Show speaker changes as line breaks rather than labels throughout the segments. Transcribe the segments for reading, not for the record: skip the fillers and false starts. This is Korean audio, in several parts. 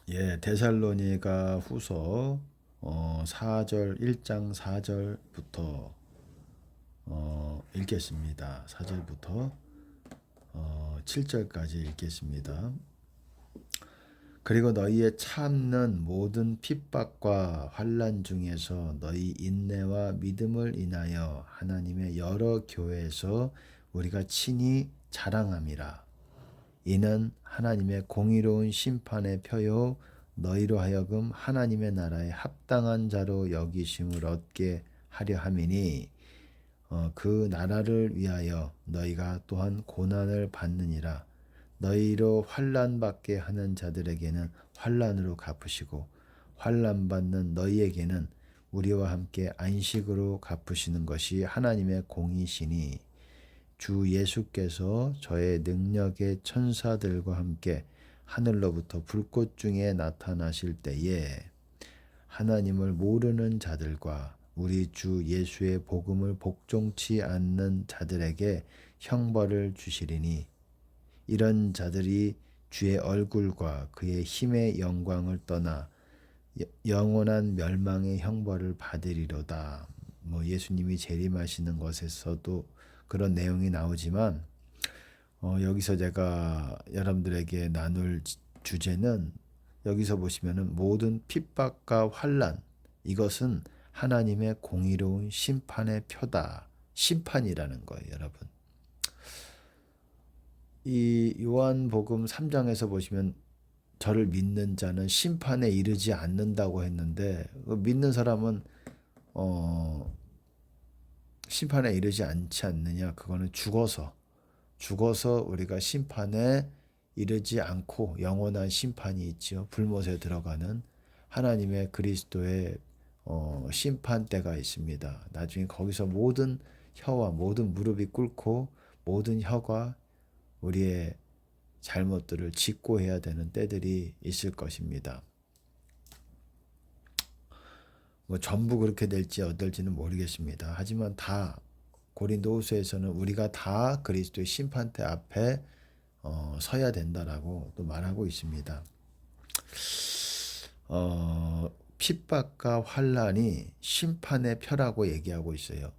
예, 데살로니가 후서 4절 1장 4절부터 읽겠습니다. 4절부터 7절까지 읽겠습니다. 그리고 너희의 참는 모든 핍박과 환난 중에서 너희 인내와 믿음을 인하여 하나님의 여러 교회에서 우리가 친히 자랑함이라. 이는 하나님의 공의로운 심판의 표요 너희로 하여금 하나님의 나라에 합당한 자로 여기심을 얻게 하려 함이니 그 나라를 위하여 너희가 또한 고난을 받느니라. 너희로 환난 받게 하는 자들에게는 환난으로 갚으시고 환난 받는 너희에게는 우리와 함께 안식으로 갚으시는 것이 하나님의 공이시니 주 예수께서 저의 능력의 천사들과 함께 하늘로부터 불꽃 중에 나타나실 때에 하나님을 모르는 자들과 우리 주 예수의 복음을 복종치 않는 자들에게 형벌을 주시리니 이런 자들이 주의 얼굴과 그의 힘의 영광을 떠나 영원한 멸망의 형벌을 받으리로다. 예수님이 재림하시는 것에서도 그런 내용이 나오지만 여기서 제가 여러분들에게 나눌 주제는 여기서 보시면은 모든 핍박과 환난 이것은 하나님의 공의로운 심판의 표다. 심판이라는 거예요, 여러분. 이 요한복음 3장에서 보시면 저를 믿는 자는 심판에 이르지 않는다고 했는데 믿는 사람은 어, 심판에 이르지 않지 않느냐? 그거는 죽어서 우리가 심판에 이르지 않고 영원한 심판이 있지요. 불못에 들어가는 하나님의 그리스도의 심판대가 있습니다. 나중에 거기서 모든 혀와 모든 무릎이 꿇고 모든 혀가 우리의 잘못들을 직고해야 되는 때들이 있을 것입니다. 전부 그렇게 될지 어떨지는 모르겠습니다. 하지만 다 고린도후서에서는 우리가 다 그리스도의 심판대 앞에 서야 된다라고 또 말하고 있습니다. 핍박과 환난이 심판의 표라고 얘기하고 있어요.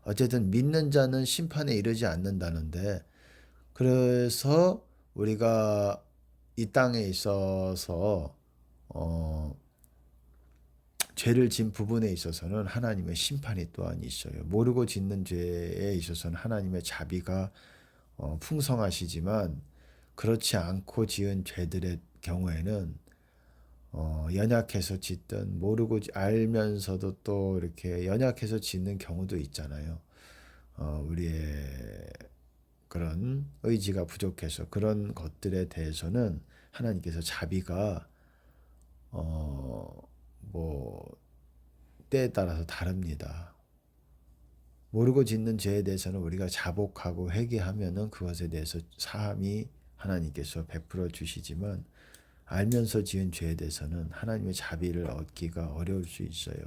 어쨌든 믿는 자는 심판에 이르지 않는다는데 그래서 우리가 이 땅에 있어서 죄를 진 부분에 있어서는 하나님의 심판이 또한 있어요. 모르고 짓는 죄에 있어서는 하나님의 자비가 풍성하시지만 그렇지 않고 지은 죄들의 경우에는 연약해서 짓든 모르고 알면서도 또 이렇게 연약해서 짓는 경우도 있잖아요. 우리의 그런 의지가 부족해서 그런 것들에 대해서는 하나님께서 자비가 뭐 때에 따라서 다릅니다. 모르고 짓는 죄에 대해서는 우리가 자복하고 회개하면은 그것에 대해서 사함이 하나님께서 베풀어 주시지만 알면서 지은 죄에 대해서는 하나님의 자비를 얻기가 어려울 수 있어요.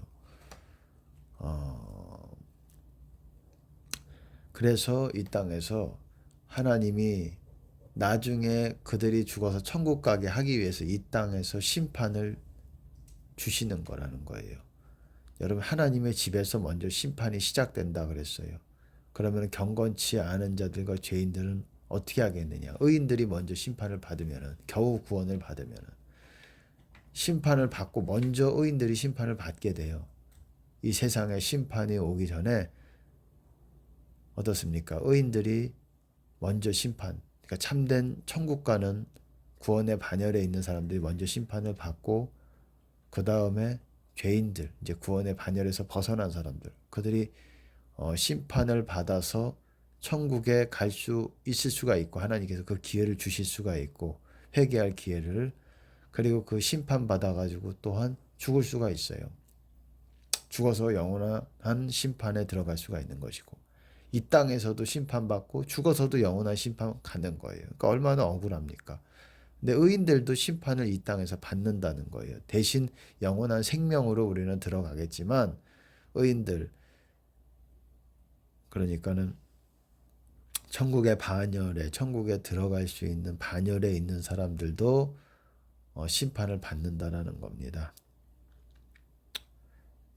그래서 이 땅에서 하나님이 나중에 그들이 죽어서 천국 가게 하기 위해서 이 땅에서 심판을 주시는 거라는 거예요. 여러분 하나님의 집에서 먼저 심판이 시작된다 그랬어요. 그러면 경건치 않은 자들과 죄인들은 어떻게 하겠느냐? 의인들이 먼저 심판을 받으면은 겨우 구원을 받으면은 심판을 받고 먼저 의인들이 심판을 받게 돼요. 이 세상에 심판이 오기 전에 어떻습니까? 의인들이 먼저 심판, 그러니까 참된 천국 가는 구원의 반열에 있는 사람들이 먼저 심판을 받고 그 다음에 죄인들, 이제 구원의 반열에서 벗어난 사람들, 그들이 심판을 받아서 천국에 갈 수 있을 수가 있고 하나님께서 그 기회를 주실 수가 있고 회개할 기회를 그리고 그 심판 받아가지고 또한 죽을 수가 있어요. 죽어서 영원한 심판에 들어갈 수가 있는 것이고 이 땅에서도 심판받고 죽어서도 영원한 심판 가는 거예요. 그러니까 얼마나 억울합니까? 근데 의인들도 심판을 이 땅에서 받는다는 거예요. 대신 영원한 생명으로 우리는 들어가겠지만 의인들 그러니까는 천국의 반열에 천국에 들어갈 수 있는 반열에 있는 사람들도 심판을 받는다라는 겁니다.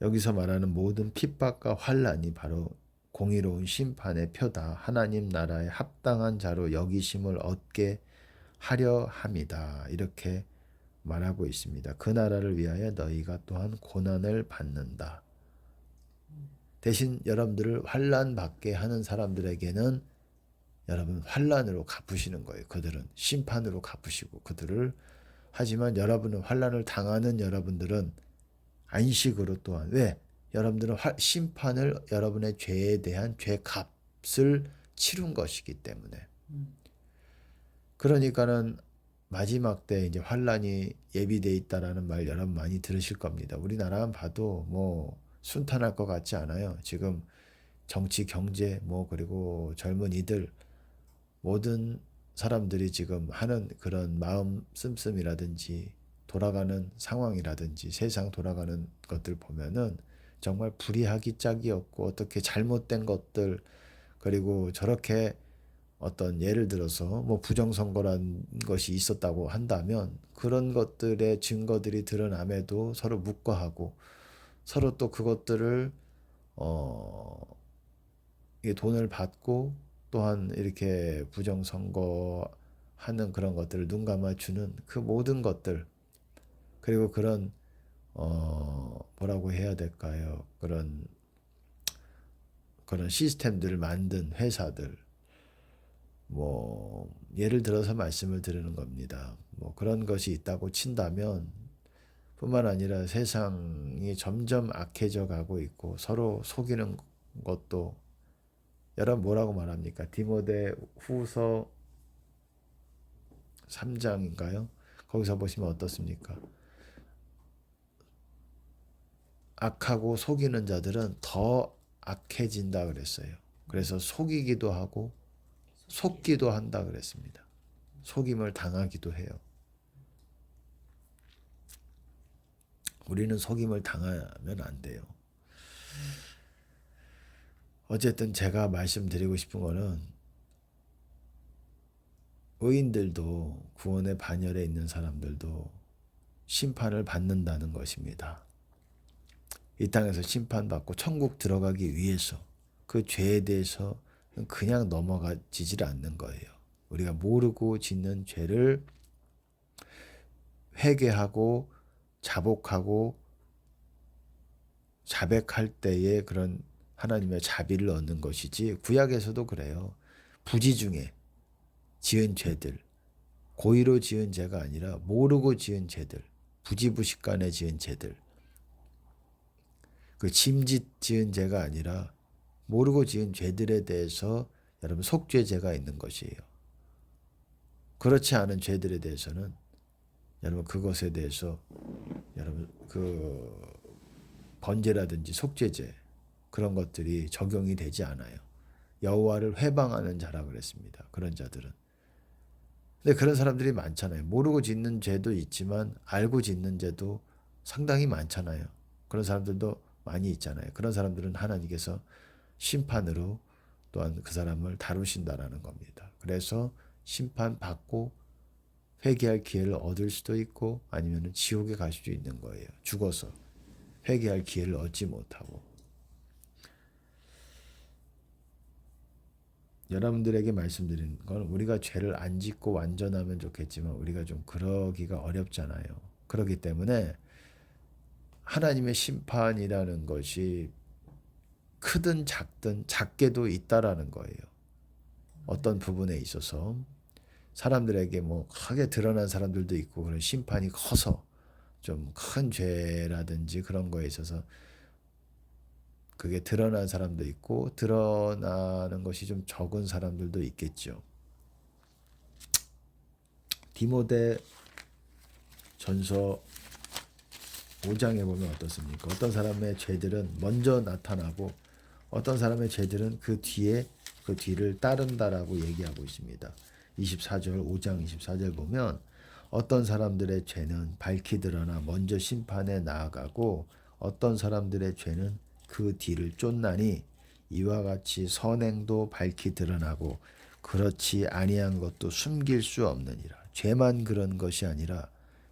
여기서 말하는 모든 핍박과 환난이 바로 공의로운 심판의 표다. 하나님 나라에 합당한 자로 여기심을 얻게 하려 함이다. 이렇게 말하고 있습니다. 그 나라를 위하여 너희가 또한 고난을 받는다. 대신 여러분들을 환난 받게 하는 사람들에게는 여러분 환난으로 갚으시는 거예요. 그들은 심판으로 갚으시고 그들을. 하지만 여러분은 환난을 당하는 여러분들은 안식으로 또한, 왜? 여러분들은 심판을 여러분의 죄에 대한 죄값을 치룬 것이기 때문에. 그러니까는 마지막 때 이제 환란이 예비돼 있다라는 말 여러분 많이 들으실 겁니다. 우리나라만 봐도 뭐 순탄할 것 같지 않아요. 지금 정치, 경제, 그리고 젊은이들 모든 사람들이 지금 하는 그런 마음 씀씀이라든지 돌아가는 상황이라든지 세상 돌아가는 것들 보면은 정말 불의하기 짝이 없고, 어떻게 잘못된 것들, 그리고 저렇게 어떤 예를 들어서 부정선거란 것이 있었다고 한다면 그런 것들의 증거들이 드러남에도 서로 묵과하고 서로 또 그것들을 돈을 받고 또한 이렇게 부정선거 하는 그런 것들을 눈 감아주는 그 모든 것들, 그리고 그런 뭐라고 해야 될까요? 그런 시스템들을 만든 회사들, 예를 들어서 말씀을 드리는 겁니다. 그런 것이 있다고 친다면 뿐만 아니라 세상이 점점 악해져 가고 있고 서로 속이는 것도, 여러분 뭐라고 말합니까? 디모데 후서 3장인가요? 거기서 보시면 어떻습니까? 악하고 속이는 자들은 더 악해진다 그랬어요. 그래서 속이기도 하고 속기도 한다 그랬습니다. 속임을 당하기도 해요. 우리는 속임을 당하면 안 돼요. 어쨌든 제가 말씀드리고 싶은 거는 의인들도, 구원의 반열에 있는 사람들도 심판을 받는다는 것입니다. 이 땅에서 심판받고 천국 들어가기 위해서 그 죄에 대해서 그냥 넘어가지질 않는 거예요. 우리가 모르고 짓는 죄를 회개하고 자복하고 자백할 때에 그런 하나님의 자비를 얻는 것이지, 구약에서도 그래요. 부지 중에 지은 죄들, 고의로 지은 죄가 아니라 모르고 지은 죄들, 부지부식간에 지은 죄들, 그 짐짓 지은 죄가 아니라 모르고 지은 죄들에 대해서 여러분 속죄죄가 있는 것이에요. 그렇지 않은 죄들에 대해서는 여러분 그것에 대해서 여러분 그 번제라든지 속죄죄 그런 것들이 적용이 되지 않아요. 여호와를 회방하는 자라 그랬습니다. 그런 자들은. 근데 그런 사람들이 많잖아요. 모르고 짓는 죄도 있지만 알고 짓는 죄도 상당히 많잖아요. 그런 사람들도 많이 있잖아요. 그런 사람들은 하나님께서 심판으로 또한 그 사람을 다루신다라는 겁니다. 그래서 심판받고 회개할 기회를 얻을 수도 있고 아니면 지옥에 갈 수도 있는 거예요. 죽어서 회개할 기회를 얻지 못하고. 여러분들에게 말씀드리는 건, 우리가 죄를 안 짓고 완전하면 좋겠지만 우리가 좀 그러기가 어렵잖아요. 그렇기 때문에 하나님의 심판이라는 것이 크든 작든 작게도 있다라는 거예요. 어떤 부분에 있어서 사람들에게 크게 드러난 사람들도 있고, 그런 심판이 커서 좀 큰 죄라든지 그런 거에 있어서 그게 드러난 사람도 있고 드러나는 것이 좀 적은 사람들도 있겠죠. 디모데 전서 5장에 보면 어떻습니까? 어떤 사람의 죄들은 먼저 나타나고 어떤 사람의 죄들은 그 뒤를 따른다라고 얘기하고 있습니다. 24절, 5장 24절 보면 어떤 사람들의 죄는 밝히 드러나 먼저 심판에 나아가고 어떤 사람들의 죄는 그 뒤를 쫓나니 이와 같이 선행도 밝히 드러나고 그렇지 아니한 것도 숨길 수 없느니라. 죄만 그런 것이 아니라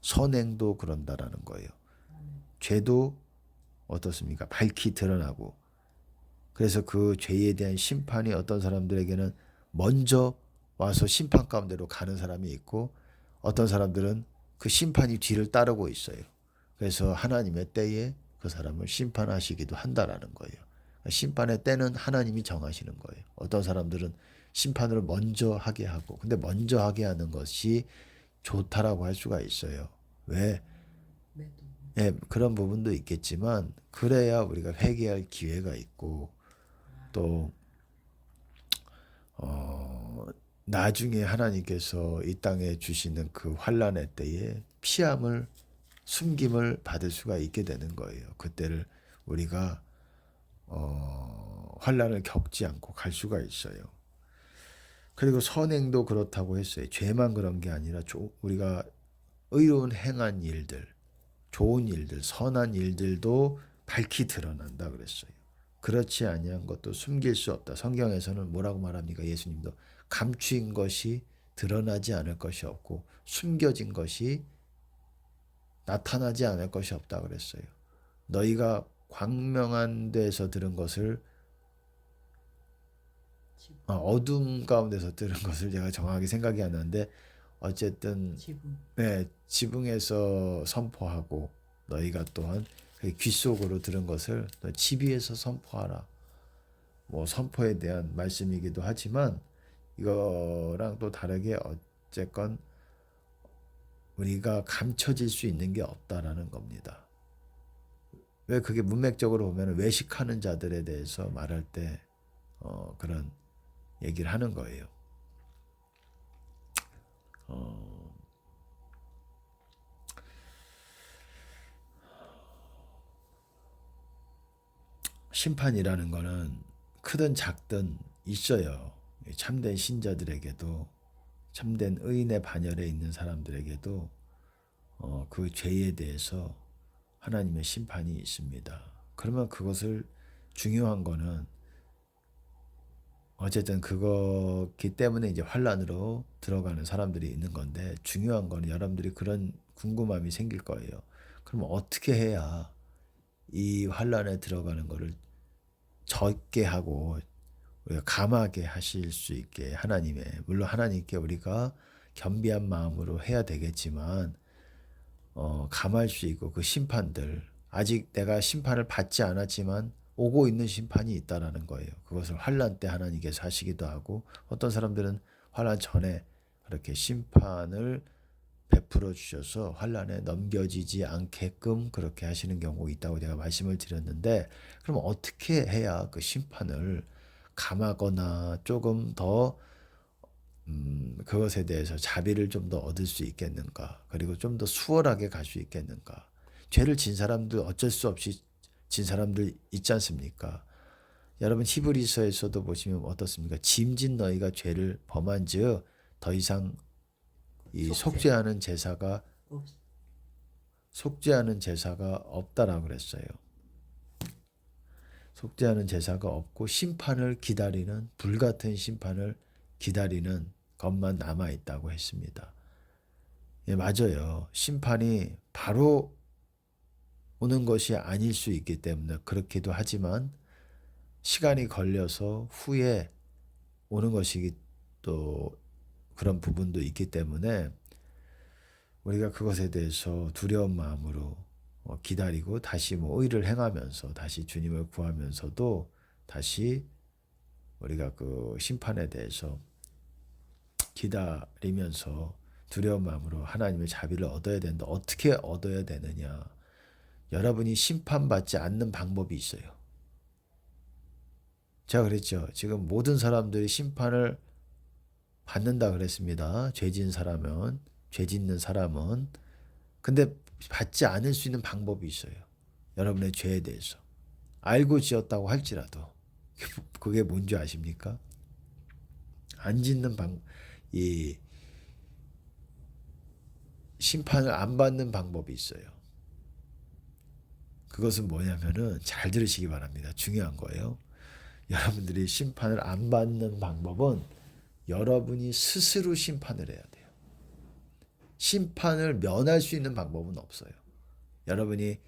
선행도 그런다라는 거예요. 죄도 어떻습니까? 밝히 드러나고, 그래서 그 죄에 대한 심판이 어떤 사람들에게는 먼저 와서 심판 가운데로 가는 사람이 있고, 어떤 사람들은 그 심판이 뒤를 따르고 있어요. 그래서 하나님의 때에 그 사람을 심판하시기도 한다라는 거예요. 심판의 때는 하나님이 정하시는 거예요. 어떤 사람들은 심판을 먼저 하게 하고, 근데 먼저 하게 하는 것이 좋다라고 할 수가 있어요. 왜? 예, 그런 부분도 있겠지만, 그래야 우리가 회개할 기회가 있고, 또 나중에 하나님께서 이 땅에 주시는 그 환난의 때에 피함을, 숨김을 받을 수가 있게 되는 거예요. 그때를 우리가 환난을 겪지 않고 갈 수가 있어요. 그리고 선행도 그렇다고 했어요. 죄만 그런 게 아니라 우리가 의로운 행한 일들, 좋은 일들, 선한 일들도 밝히 드러난다 그랬어요. 그렇지 아니한 것도 숨길 수 없다. 성경에서는 뭐라고 말합니까? 예수님도 감추인 것이 드러나지 않을 것이 없고 숨겨진 것이 나타나지 않을 것이 없다 그랬어요. 너희가 광명한 데서 들은 것을 어둠 가운데서 들은 것을 제가 정확하게 생각이 안 나는데, 어쨌든 네, 지붕에서 선포하고 너희가 또한 귀 속으로 들은 것을 집 위에서 선포하라. 뭐 선포에 대한 말씀이기도 하지만, 이거랑 또 다르게 어쨌건 우리가 감춰질 수 있는 게 없다라는 겁니다. 왜 그게 문맥적으로 보면 외식하는 자들에 대해서 말할 때 그런 얘기를 하는 거예요. 심판이라는 거는 크든 작든 있어요. 참된 신자들에게도, 참된 의인의 반열에 있는 사람들에게도 그 죄에 대해서 하나님의 심판이 있습니다. 그러면 그것을, 중요한 거는 어쨌든 그거기 때문에 이제 환란으로 들어가는 사람들이 있는 건데, 중요한 거는 여러분들이 그런 궁금함이 생길 거예요. 그럼 어떻게 해야 이 환란에 들어가는 거를 적게 하고 우리가 감하게 하실 수 있게, 하나님의, 물론 하나님께 우리가 겸비한 마음으로 해야 되겠지만 감할 수 있고, 그 심판들, 아직 내가 심판을 받지 않았지만 오고 있는 심판이 있다라는 거예요. 그것을 환난 때 하나님께서 하시기도 하고, 어떤 사람들은 환난 전에 그렇게 심판을 베풀어 주셔서 환난에 넘겨지지 않게끔 그렇게 하시는 경우가 있다고 제가 말씀을 드렸는데, 그럼 어떻게 해야 그 심판을 감하거나 조금 더 그것에 대해서 자비를 좀 더 얻을 수 있겠는가, 그리고 좀 더 수월하게 갈 수 있겠는가. 죄를 진 사람들, 어쩔 수 없이 진 사람들 있지 않습니까? 여러분 히브리서에서도 보시면 어떻습니까? 짐진 너희가 죄를 범한즉 더 이상 이 속죄하는 제사가 없다라고 그랬어요. 속죄하는 제사가 없고 심판을 기다리는, 불같은 심판을 기다리는 것만 남아 있다고 했습니다. 예, 맞아요. 심판이 바로 오는 것이 아닐 수 있기 때문에 그렇기도 하지만, 시간이 걸려서 후에 오는 것이 또 그런 부분도 있기 때문에 우리가 그것에 대해서 두려운 마음으로 기다리고, 다시 뭐 의를 행하면서 다시 주님을 구하면서도 다시 우리가 그 심판에 대해서 기다리면서 두려운 마음으로 하나님의 자비를 얻어야 된다. 어떻게 얻어야 되느냐? 여러분이 심판받지 않는 방법이 있어요. 제가 그랬죠. 지금 모든 사람들이 심판을 받는다 그랬습니다. 죄 짓는 사람은. 근데 받지 않을 수 있는 방법이 있어요. 여러분의 죄에 대해서 알고 지었다고 할지라도. 그게 뭔지 아십니까? 안 짓는 이 심판을 안 받는 방법이 있어요. 그것은 뭐냐면은, 잘 들으시기 바랍니다. 중요한 거예요. 여러분들이 심판을 안 받는 방법은 여러분이 스스로 심판을 해야 돼요. 심판을 면할 수 있는 방법은 없어요. 여러분이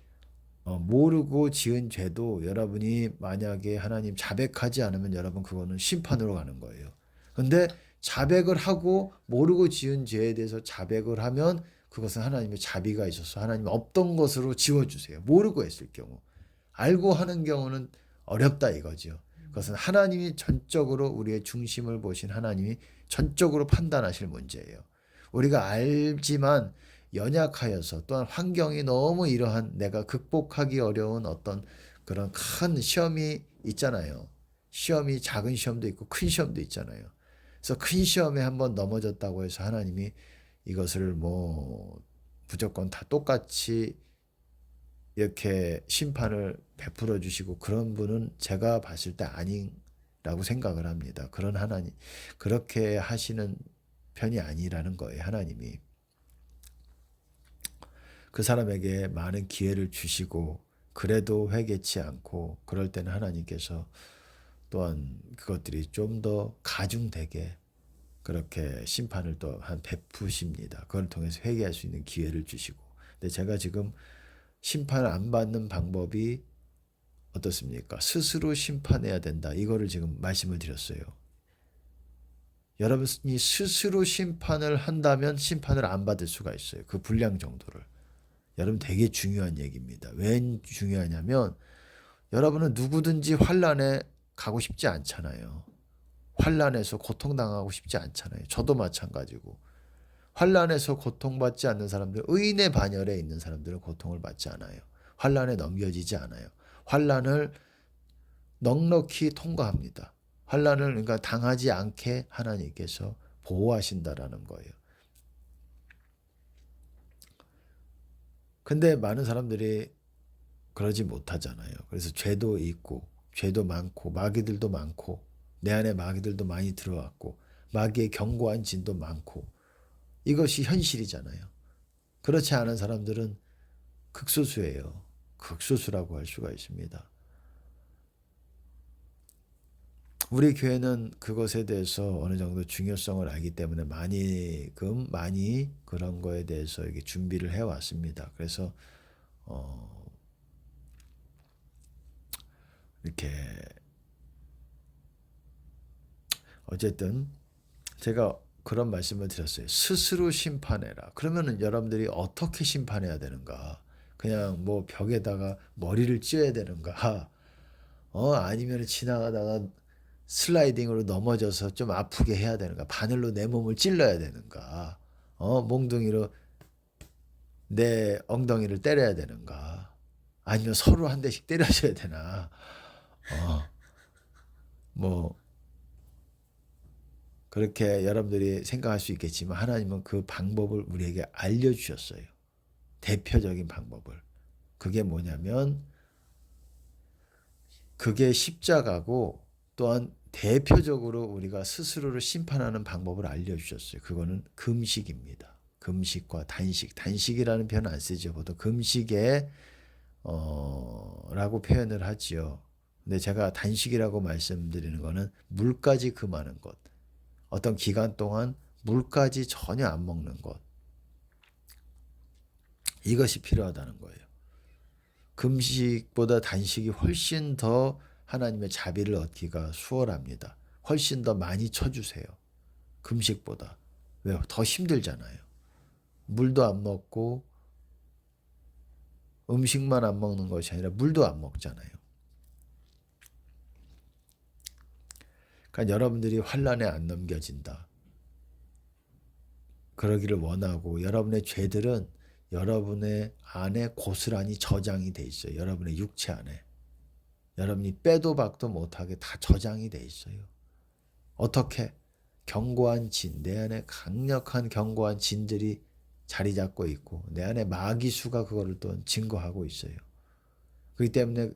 모르고 지은 죄도 여러분이 만약에 하나님 자백하지 않으면 여러분 그거는 심판으로 가는 거예요. 근데 자백을 하고 모르고 지은 죄에 대해서 자백을 하면 그것은 하나님의 자비가 있어서 하나님 없던 것으로 지워주세요. 모르고 했을 경우. 알고 하는 경우는 어렵다 이거죠. 그것은 하나님이 전적으로 우리의 중심을 보신 하나님이 전적으로 판단하실 문제예요. 우리가 알지만 연약하여서 또한 환경이 너무 이러한 내가 극복하기 어려운 어떤 그런 큰 시험이 있잖아요. 시험이 작은 시험도 있고 큰 시험도 있잖아요. 그래서 큰 시험에 한번 넘어졌다고 해서 하나님이 이것을 뭐 무조건 다 똑같이 이렇게 심판을 베풀어 주시고 그런 분은 제가 봤을 때 아니라고 생각을 합니다. 그런 하나님, 그렇게 하시는 편이 아니라는 거예요, 하나님이. 그 사람에게 많은 기회를 주시고 그래도 회개치 않고 그럴 때는 하나님께서 또한 그것들이 좀 더 가중되게 그렇게 심판을 또한 베푸십니다. 그걸 통해서 회개할 수 있는 기회를 주시고. 근데 제가 지금 심판을 안 받는 방법이 어떻습니까? 스스로 심판해야 된다. 이거를 지금 말씀을 드렸어요. 여러분이 스스로 심판을 한다면 심판을 안 받을 수가 있어요. 그 분량 정도를. 여러분 되게 중요한 얘기입니다. 왜 중요하냐면 여러분은 누구든지 환난에 가고 싶지 않잖아요. 환난에서 고통당하고 싶지 않잖아요. 저도 마찬가지고. 환난에서 고통받지 않는 사람들, 의인의 반열에 있는 사람들은 고통을 받지 않아요. 환난에 넘겨지지 않아요. 환난을 넉넉히 통과합니다. 환난을 그러니까 당하지 않게 하나님께서 보호하신다라는 거예요. 근데 많은 사람들이 그러지 못하잖아요. 그래서 죄도 있고 죄도 많고 마귀들도 많고 내 안에 마귀들도 많이 들어왔고 마귀의 견고한 진도 많고 이것이 현실이잖아요. 그렇지 않은 사람들은 극소수예요. 극소수라고 할 수가 있습니다. 우리 교회는 그것에 대해서 어느 정도 중요성을 알기 때문에 많이 그런 거에 대해서 이게 준비를 해왔습니다. 그래서 이렇게 어쨌든 제가 그런 말씀을 드렸어요. 스스로 심판해라. 그러면은 여러분들이 어떻게 심판해야 되는가? 그냥 뭐 벽에다가 머리를 찧어야 되는가? 아니면 지나가다가 슬라이딩으로 넘어져서 좀 아프게 해야 되는가? 바늘로 내 몸을 찔러야 되는가? 몽둥이로 내 엉덩이를 때려야 되는가? 아니면 서로 한 대씩 때려줘야 되나? 뭐 그렇게 여러분들이 생각할 수 있겠지만 하나님은 그 방법을 우리에게 알려주셨어요. 대표적인 방법을. 그게 뭐냐면 그게 십자가고 또한 대표적으로 우리가 스스로를 심판하는 방법을 알려주셨어요. 그거는 금식입니다. 금식과 단식. 단식이라는 표현 안 쓰죠. 보통 금식에 라고 표현을 하지요. 근데 제가 단식이라고 말씀드리는 거는 물까지 금하는 것. 어떤 기간 동안 물까지 전혀 안 먹는 것. 이것이 필요하다는 거예요. 금식보다 단식이 훨씬 더 하나님의 자비를 얻기가 수월합니다. 훨씬 더 많이 쳐주세요. 금식보다. 왜요? 더 힘들잖아요. 물도 안 먹고 음식만 안 먹는 것이 아니라 물도 안 먹잖아요. 그러니까 여러분들이 환난에 안 넘겨진다. 그러기를 원하고 여러분의 죄들은 여러분의 안에 고스란히 저장이 돼 있어요. 여러분의 육체 안에. 여러분이 빼도 박도 못하게 다 저장이 돼 있어요. 어떻게? 견고한 진, 내 안에 강력한 견고한 진들이 자리 잡고 있고 내 안에 마귀수가 그거를 또 증거하고 있어요. 그렇기 때문에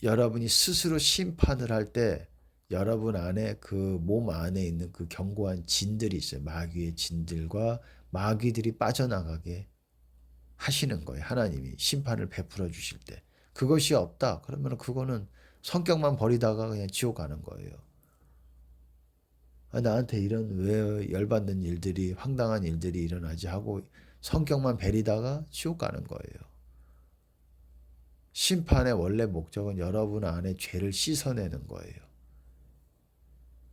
여러분이 스스로 심판을 할 때 여러분 안에 그 몸 안에 있는 그 견고한 진들이 있어요. 마귀의 진들과 마귀들이 빠져나가게 하시는 거예요. 하나님이 심판을 베풀어 주실 때. 그것이 없다. 그러면 그거는 성격만 버리다가 그냥 지옥 가는 거예요. 나한테 이런 왜 열받는 일들이 황당한 일들이 일어나지 하고 성격만 베리다가 지옥 가는 거예요. 심판의 원래 목적은 여러분 안에 죄를 씻어내는 거예요.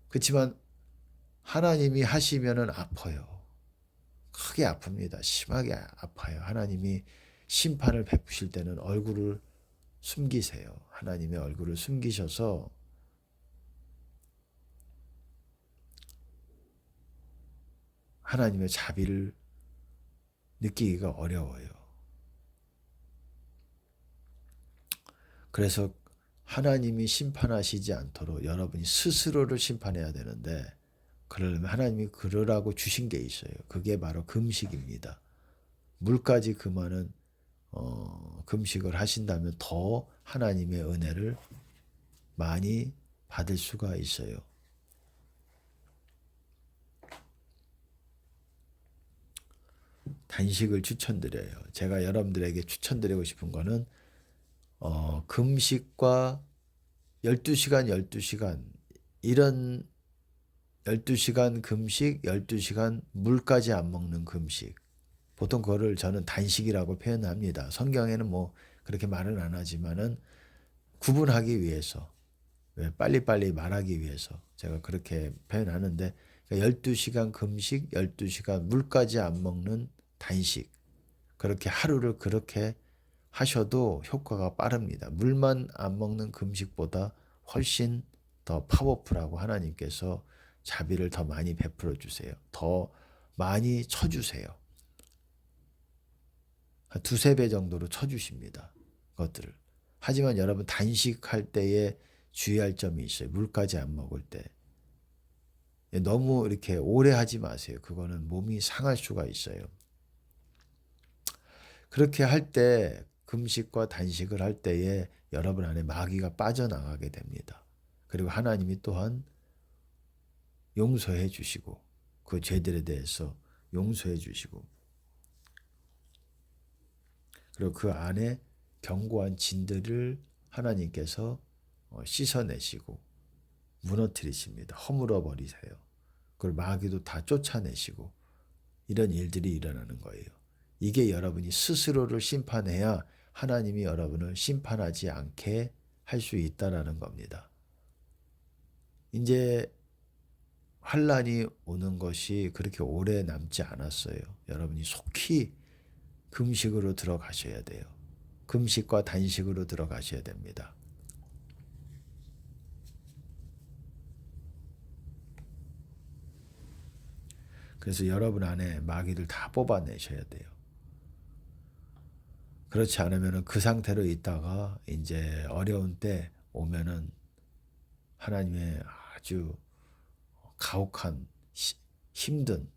그렇지만 하나님이 하시면은 아파요. 크게 아픕니다. 심하게 아파요. 하나님이 심판을 베푸실 때는 얼굴을 숨기세요. 하나님의 얼굴을 숨기셔서 하나님의 자비를 느끼기가 어려워요. 그래서 하나님이 심판하시지 않도록 여러분이 스스로를 심판해야 되는데, 그러려면 하나님이 그러라고 주신 게 있어요. 그게 바로 금식입니다. 물까지 금하는 금식을 하신다면 더 하나님의 은혜를 많이 받을 수가 있어요. 단식을 추천드려요. 제가 여러분들에게 추천드리고 싶은 거는 금식과 12시간 12시간 이런 12시간 금식, 12시간 물까지 안 먹는 금식. 보통 그거를 저는 단식이라고 표현합니다. 성경에는 뭐 그렇게 말은 안 하지만은 구분하기 위해서, 왜 빨리빨리 말하기 위해서 제가 그렇게 표현하는데, 12시간 금식, 12시간 물까지 안 먹는 단식. 그렇게 하루를 그렇게 하셔도 효과가 빠릅니다. 물만 안 먹는 금식보다 훨씬 더 파워풀하고 하나님께서 자비를 더 많이 베풀어 주세요. 더 많이 쳐주세요. 한 두세 배 정도로 쳐주십니다. 그것들을. 하지만 여러분 단식할 때에 주의할 점이 있어요. 물까지 안 먹을 때. 너무 이렇게 오래 하지 마세요. 그거는 몸이 상할 수가 있어요. 그렇게 할 때, 금식과 단식을 할 때에 여러분 안에 마귀가 빠져나가게 됩니다. 그리고 하나님이 또한 용서해 주시고, 그 죄들에 대해서 용서해 주시고, 그리고 그 안에 견고한 진들을 하나님께서 씻어내시고 무너뜨리십니다. 허물어 버리세요. 그걸 마귀도 다 쫓아내시고 이런 일들이 일어나는 거예요. 이게 여러분이 스스로를 심판해야 하나님이 여러분을 심판하지 않게 할 수 있다라는 겁니다. 이제 환란이 오는 것이 그렇게 오래 남지 않았어요. 여러분이 속히 금식으로 들어가셔야 돼요. 금식과 단식으로 들어가셔야 됩니다. 그래서 여러분 안에 마귀를 다 뽑아내셔야 돼요. 그렇지 않으면 그 상태로 있다가 이제 어려운 때 오면은 하나님의 아주 가혹한 힘든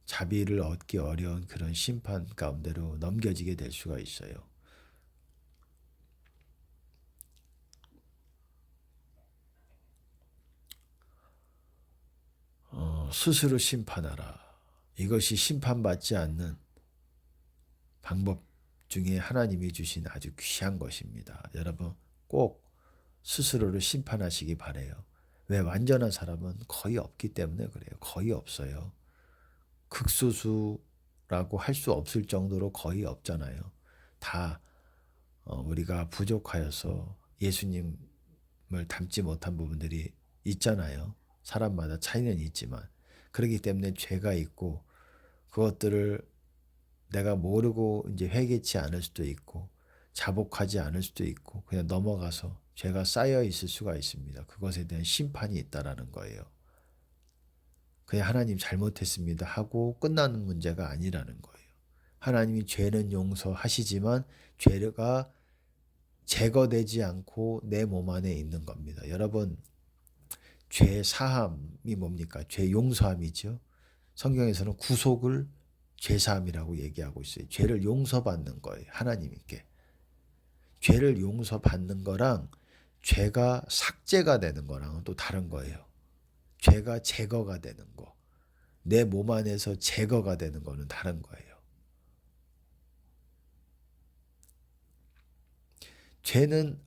자비를 얻기 어려운 그런 심판 가운데로 넘겨지게 될 수가 있어요. 스스로 심판하라. 이것이 심판받지 않는 방법 중에 하나님이 주신 아주 귀한 것입니다. 여러분 꼭 스스로를 심판하시기 바래요. 왜? 완전한 사람은 거의 없기 때문에 그래요. 거의 없어요. 극소수라고 할 수 없을 정도로 거의 없잖아요. 다 우리가 부족하여서 예수님을 닮지 못한 부분들이 있잖아요. 사람마다 차이는 있지만 그렇기 때문에 죄가 있고 그것들을 내가 모르고 이제 회개치 않을 수도 있고 자복하지 않을 수도 있고 그냥 넘어가서 죄가 쌓여 있을 수가 있습니다. 그것에 대한 심판이 있다라는 거예요. 그냥 하나님 잘못했습니다 하고 끝나는 문제가 아니라는 거예요. 하나님이 죄는 용서하시지만 죄가 제거되지 않고 내 몸 안에 있는 겁니다. 여러분 죄 사함이 뭡니까? 죄 용서함이죠. 성경에서는 구속을 죄사함이라고 얘기하고 있어요. 죄를 용서받는 거예요. 하나님께. 죄를 용서받는 거랑 죄가 삭제가 되는 거랑은 또 다른 거예요. 죄가 제거가 되는 거. 내 몸 안에서 제거가 되는 거는 다른 거예요. 죄는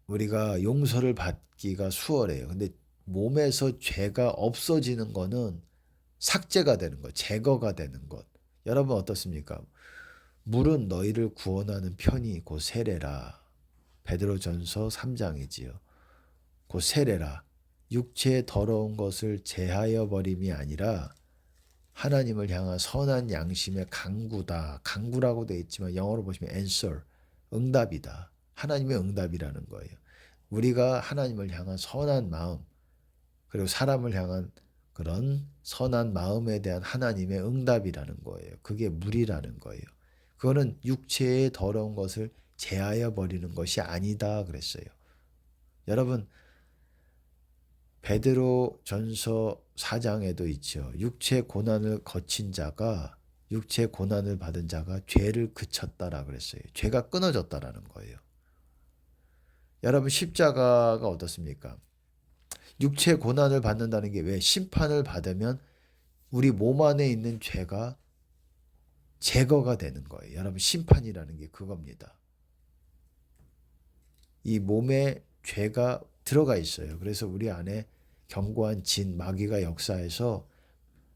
우리가 용서를 받기가 수월해요. 근데 몸에서 죄가 없어지는 거는 삭제가 되는 것, 제거가 되는 것. 여러분 어떻습니까? 물은 너희를 구원하는 편이 곧 세례라. 베드로전서 3장이지요. 곧 세례라. 육체의 더러운 것을 제하여 버림이 아니라 하나님을 향한 선한 양심의 강구다. 강구라고 되어 있지만 영어로 보시면 answer, 응답이다. 하나님의 응답이라는 거예요. 우리가 하나님을 향한 선한 마음, 그리고 사람을 향한 그런 선한 마음에 대한 하나님의 응답이라는 거예요. 그게 물이라는 거예요. 그거는 육체의 더러운 것을 제하여 버리는 것이 아니다 그랬어요. 여러분 베드로 전서 4장에도 있죠. 육체 고난을 거친 자가 육체 고난을 받은 자가 죄를 그쳤다라 그랬어요. 죄가 끊어졌다라는 거예요. 여러분 십자가가 어떻습니까? 육체 고난을 받는다는 게 왜? 심판을 받으면 우리 몸 안에 있는 죄가 제거가 되는 거예요. 여러분 심판이라는 게 그겁니다. 이 몸에 죄가 들어가 있어요. 그래서 우리 안에 견고한 진, 마귀가 역사해서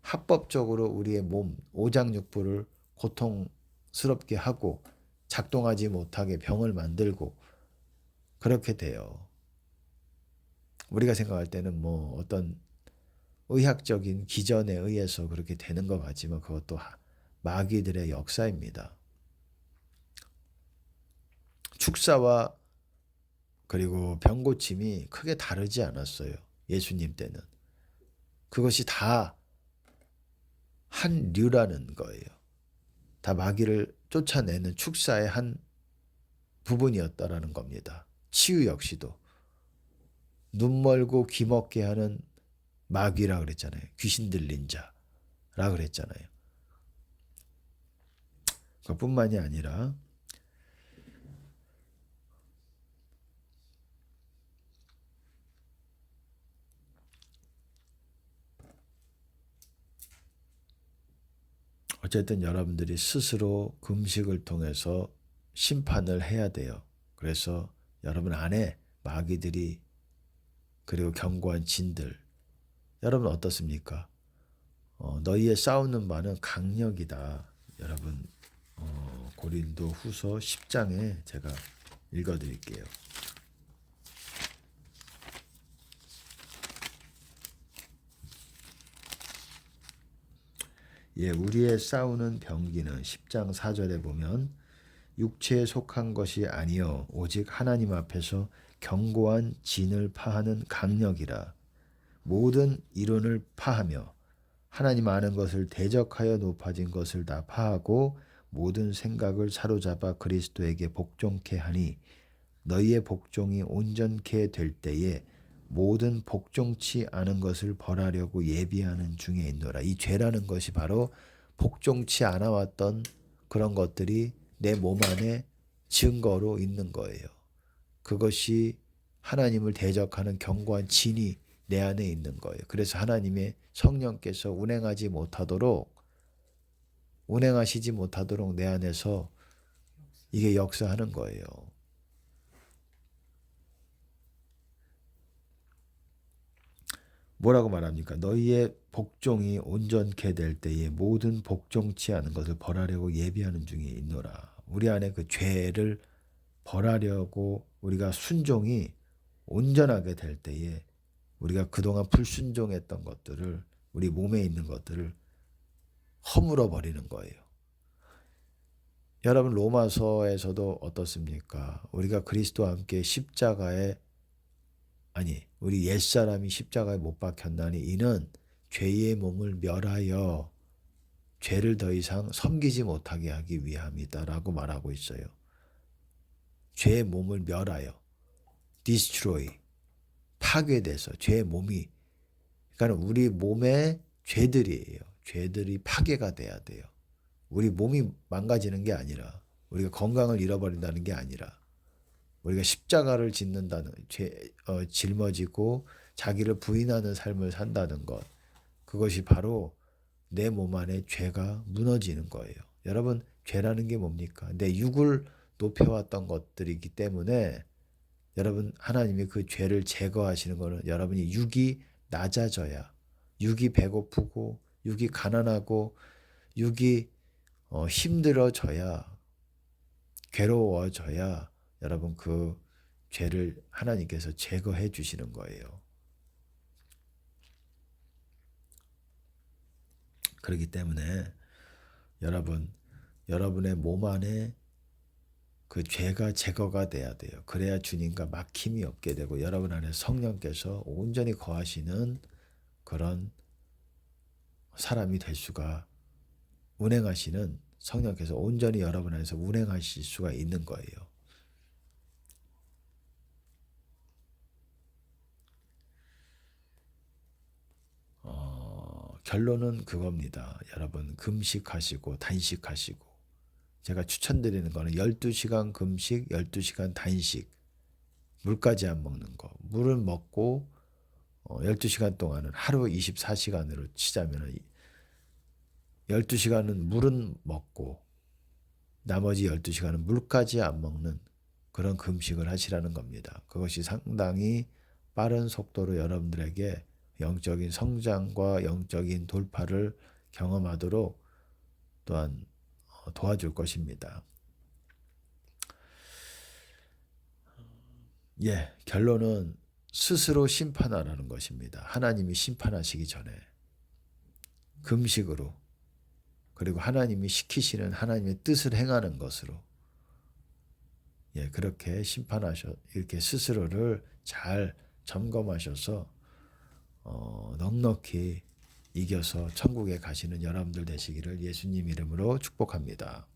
합법적으로 우리의 몸, 오장육부를 고통스럽게 하고 작동하지 못하게 병을 만들고 그렇게 돼요. 우리가 생각할 때는 뭐 어떤 의학적인 기전에 의해서 그렇게 되는 것 같지만 그것도 마귀들의 역사입니다. 축사와 그리고 병고침이 크게 다르지 않았어요. 예수님 때는. 그것이 다 한 류라는 거예요. 다 마귀를 쫓아내는 축사의 한 부분이었다라는 겁니다. 치유 역시도 눈 멀고 귀 먹게 하는 마귀라 그랬잖아요. 귀신 들린 자라 그랬잖아요. 그뿐만이 아니라 어쨌든 여러분들이 스스로 금식을 통해서 심판을 해야 돼요. 그래서 여러분 안에 마귀들이 그리고 견고한 진들 여러분 어떻습니까? 너희의 싸우는 바는 강력이다. 여러분 고린도 후서 10장에 제가 읽어드릴게요. 예, 우리의 싸우는 병기는 10장 4절에 보면 육체에 속한 것이 아니요 오직 하나님 앞에서 견고한 진을 파하는 강력이라. 모든 이론을 파하며 하나님 아는 것을 대적하여 높아진 것을 다 파하고 모든 생각을 사로잡아 그리스도에게 복종케 하니 너희의 복종이 온전케 될 때에 모든 복종치 않은 것을 벌하려고 예비하는 중에 있노라. 이 죄라는 것이 바로 복종치 않아 왔던 그런 것들이 내 몸 안에 증거로 있는 거예요. 그것이 하나님을 대적하는 견고한 진이 내 안에 있는 거예요. 그래서 하나님의 성령께서 운행하시지 못하도록 내 안에서 이게 역사하는 거예요. 뭐라고 말합니까? 너희의 복종이 온전케 될 때에 모든 복종치 않은 것을 벌하려고 예비하는 중에 있노라. 우리 안에 그 죄를 벌하려고 우리가 순종이 온전하게 될 때에 우리가 그동안 불순종했던 것들을 우리 몸에 있는 것들을 허물어 버리는 거예요. 여러분 로마서에서도 어떻습니까? 우리가 그리스도와 함께 우리 옛사람이 십자가에 못 박혔나니 이는 죄의 몸을 멸하여 죄를 더 이상 섬기지 못하게 하기 위함이다라고 말하고 있어요. 죄의 몸을 멸하여 destroy 파괴돼서 죄의 몸이 그러니까 우리 몸의 죄들이에요. 죄들이 파괴가 돼야 돼요. 우리 몸이 망가지는 게 아니라 우리가 건강을 잃어버린다는 게 아니라 우리가 십자가를 짓는다는 짊어지고 자기를 부인하는 삶을 산다는 것 그것이 바로 내 몸 안에 죄가 무너지는 거예요. 여러분 죄라는 게 뭡니까? 내 육을 높여왔던 것들이기 때문에 여러분 하나님이 그 죄를 제거하시는 거는 여러분이 육이 낮아져야, 육이 배고프고 육이 가난하고 육이 힘들어져야, 괴로워져야 여러분 그 죄를 하나님께서 제거해 주시는 거예요. 그렇기 때문에 여러분의 몸 안에 그 죄가 제거가 돼야 돼요. 그래야 주님과 막힘이 없게 되고 여러분 안에 성령께서 온전히 거하시는 그런 사람이 될 수가, 운행하시는 성령께서 온전히 여러분 안에서 운행하실 수가 있는 거예요. 결론은 그겁니다. 여러분 금식하시고 단식하시고, 제가 추천드리는 거는 12시간 금식, 12시간 단식, 물까지 안 먹는 거. 물을 먹고 12시간 동안은 하루 24시간으로 치자면 12시간은 물은 먹고 나머지 12시간은 물까지 안 먹는 그런 금식을 하시라는 겁니다. 그것이 상당히 빠른 속도로 여러분들에게 영적인 성장과 영적인 돌파를 경험하도록 또한 도와줄 것입니다. 결론은 스스로 심판하라는 것입니다. 하나님이 심판하시기 전에 금식으로, 그리고 하나님이 시키시는 하나님의 뜻을 행하는 것으로, 그렇게 이렇게 스스로를 잘 점검하셔서 넉넉히 이겨서 천국에 가시는 여러분들 되시기를 예수님 이름으로 축복합니다.